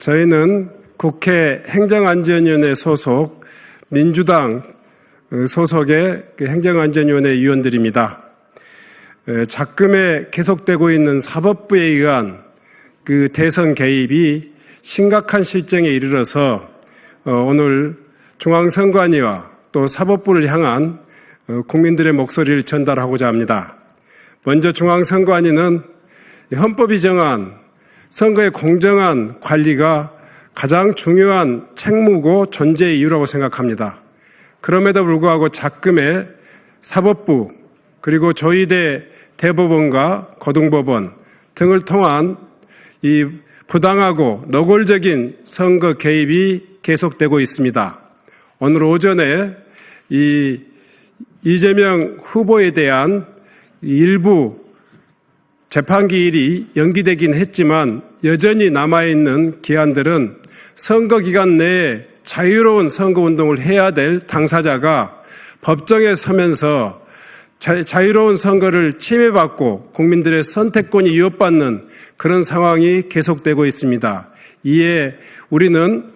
저희는 국회 행정안전위원회 소속 민주당 소속의 행정안전위원회 위원들입니다. 작금에 계속되고 있는 사법부에 의한 대선 개입이 심각한 실정에 이르러서 오늘 중앙선관위와 또 사법부를 향한 국민들의 목소리를 전달하고자 합니다. 먼저 중앙선관위는 헌법이 정한 선거의 공정한 관리가 가장 중요한 책무고 존재의 이유라고 생각합니다. 그럼에도 불구하고 작금에 사법부 그리고 조희대 대법원과 고등법원 등을 통한 이 부당하고 노골적인 선거 개입이 계속되고 있습니다. 오늘 오전에 이재명 후보에 대한 일부 재판기일이 연기되긴 했지만 여전히 남아있는 기한들은 선거 기간 내에 자유로운 선거운동을 해야 될 당사자가 법정에 서면서 자유로운 선거를 침해받고 국민들의 선택권이 위협받는 그런 상황이 계속되고 있습니다. 이에 우리는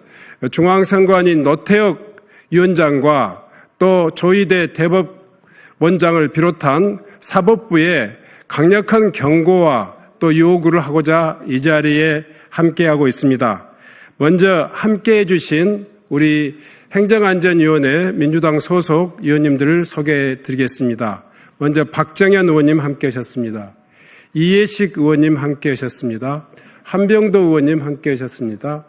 중앙선관위 노태혁 위원장과 또 조희대 대법원장을 비롯한 사법부에 강력한 경고와 또 요구를 하고자 이 자리에 함께하고 있습니다. 먼저 함께해 주신 우리 행정안전위원회 민주당 소속 위원님들을 소개해 드리겠습니다. 먼저 박정현 의원님 함께하셨습니다. 이해식 의원님 함께하셨습니다. 한병도 의원님 함께하셨습니다.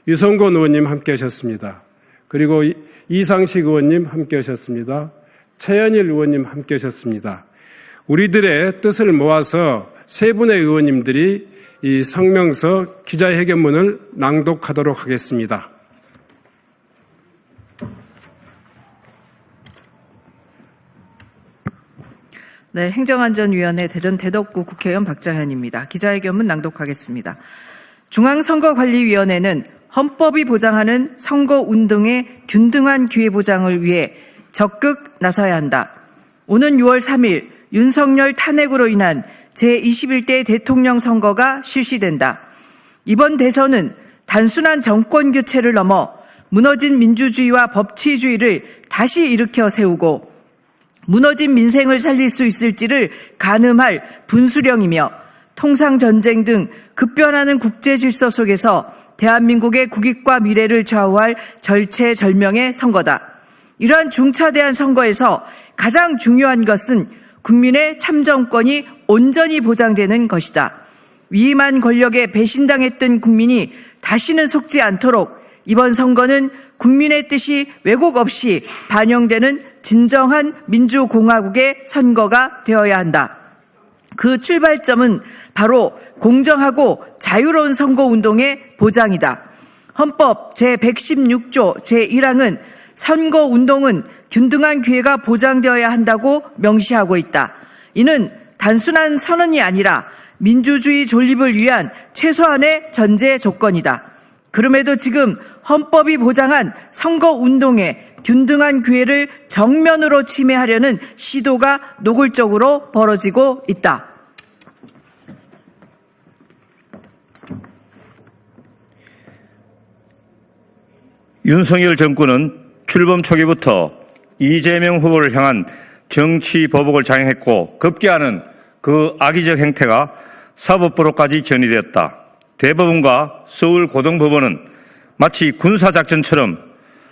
유성곤 의원님 함께하셨습니다. 그리고 이상식 의원님 함께하셨습니다. 최현일 의원님 함께하셨습니다. 우리들의 뜻을 모아서 세 분의 의원님들이 이 성명서 기자회견문을 낭독하도록 하겠습니다. 네, 행정안전위원회 대전 대덕구 국회의원 박정현입니다. 기자회견문 낭독하겠습니다. 중앙선거관리위원회는 헌법이 보장하는 선거운동의 균등한 기회 보장을 위해 적극 나서야 한다. 오는 6월 3일 윤석열 탄핵으로 인한 제21대 대통령 선거가 실시된다. 이번 대선은 단순한 정권 교체를 넘어 무너진 민주주의와 법치주의를 다시 일으켜 세우고 무너진 민생을 살릴 수 있을지를 가늠할 분수령이며 통상전쟁 등 급변하는 국제질서 속에서 대한민국의 국익과 미래를 좌우할 절체절명의 선거다. 이러한 중차대한 선거에서 가장 중요한 것은 국민의 참정권이 온전히 보장되는 것이다. 위임한 권력에 배신당했던 국민이 다시는 속지 않도록 이번 선거는 국민의 뜻이 왜곡 없이 반영되는 진정한 민주공화국의 선거가 되어야 한다. 그 출발점은 바로 공정하고 자유로운 선거운동의 보장이다. 헌법 제116조 제1항은 선거운동은 균등한 기회가 보장되어야 한다고 명시하고 있다. 이는 단순한 선언이 아니라 민주주의 존립을 위한 최소한의 전제 조건이다. 그럼에도 지금 헌법이 보장한 선거운동의 균등한 기회를 정면으로 침해하려는 시도가 노골적으로 벌어지고 있다. 윤석열 정권은 출범 초기부터 이재명 후보를 향한 정치 보복을 장행했고 급기야는 그 악의적 행태가 사법부로까지 전이되었다. 대법원과 서울고등법원은 마치 군사작전처럼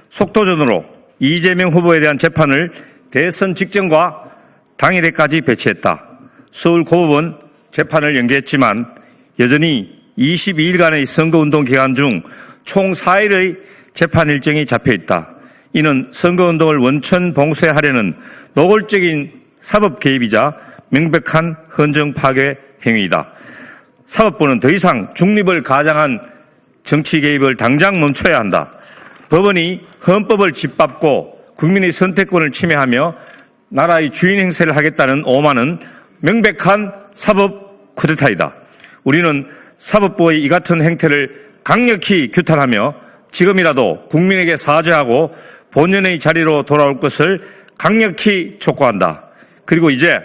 속도전으로 이재명 후보에 대한 재판을 대선 직전과 당일에까지 배치했다. 서울고법원 재판을 연기했지만 여전히 22일간의 선거운동 기간 중 총 4일의 재판 일정이 잡혀있다. 이는 선거운동을 원천 봉쇄하려는 노골적인 사법 개입이자 명백한 헌정 파괴 행위이다. 사법부는 더 이상 중립을 가장한 정치 개입을 당장 멈춰야 한다. 법원이 헌법을 짓밟고 국민의 선택권을 침해하며 나라의 주인 행세를 하겠다는 오만은 명백한 사법 쿠데타이다. 우리는 사법부의 이 같은 행태를 강력히 규탄하며 지금이라도 국민에게 사죄하고 본연의 자리로 돌아올 것을 강력히 촉구한다. 그리고 이제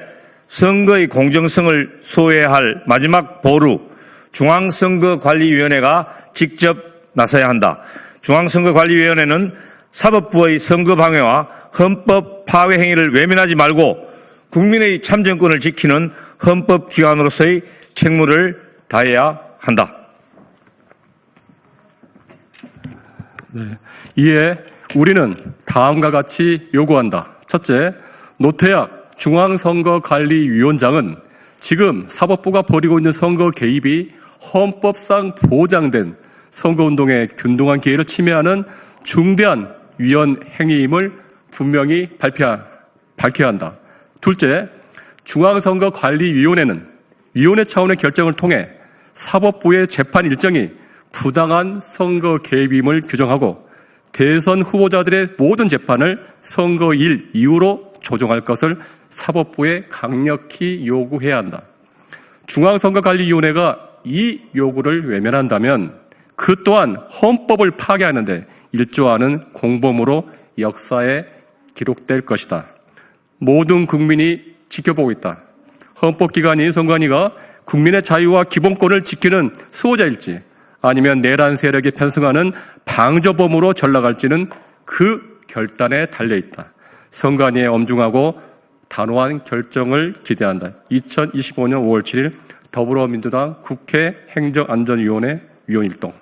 선거의 공정성을 수호해야 할 마지막 보루 중앙선거관리위원회가 직접 나서야 한다. 중앙선거관리위원회는 사법부의 선거 방해와 헌법 파괴 행위를 외면하지 말고 국민의 참정권을 지키는 헌법기관으로서의 책무를 다해야 한다. 이에 우리는 다음과 같이 요구한다. 첫째, 노태학 중앙선거관리위원장은 지금 사법부가 벌이고 있는 선거 개입이 헌법상 보장된 선거운동의 균등한 기회를 침해하는 중대한 위헌 행위임을 분명히 밝혀야 한다. 둘째, 중앙선거관리위원회는 위원회 차원의 결정을 통해 사법부의 재판 일정이 부당한 선거 개입임을 규정하고 대선 후보자들의 모든 재판을 선거일 이후로 조정할 것을 사법부에 강력히 요구해야 한다. 중앙선거관리위원회가 이 요구를 외면한다면 그 또한 헌법을 파괴하는데 일조하는 공범으로 역사에 기록될 것이다. 모든 국민이 지켜보고 있다. 헌법기관인 선관위가 국민의 자유와 기본권을 지키는 수호자일지 아니면 내란 세력에 편승하는 방조범으로 전락할지는 그 결단에 달려있다. 선관위의 엄중하고 단호한 결정을 기대한다. 2025년 5월 7일 더불어민주당 국회 행정안전위원회 위원일동.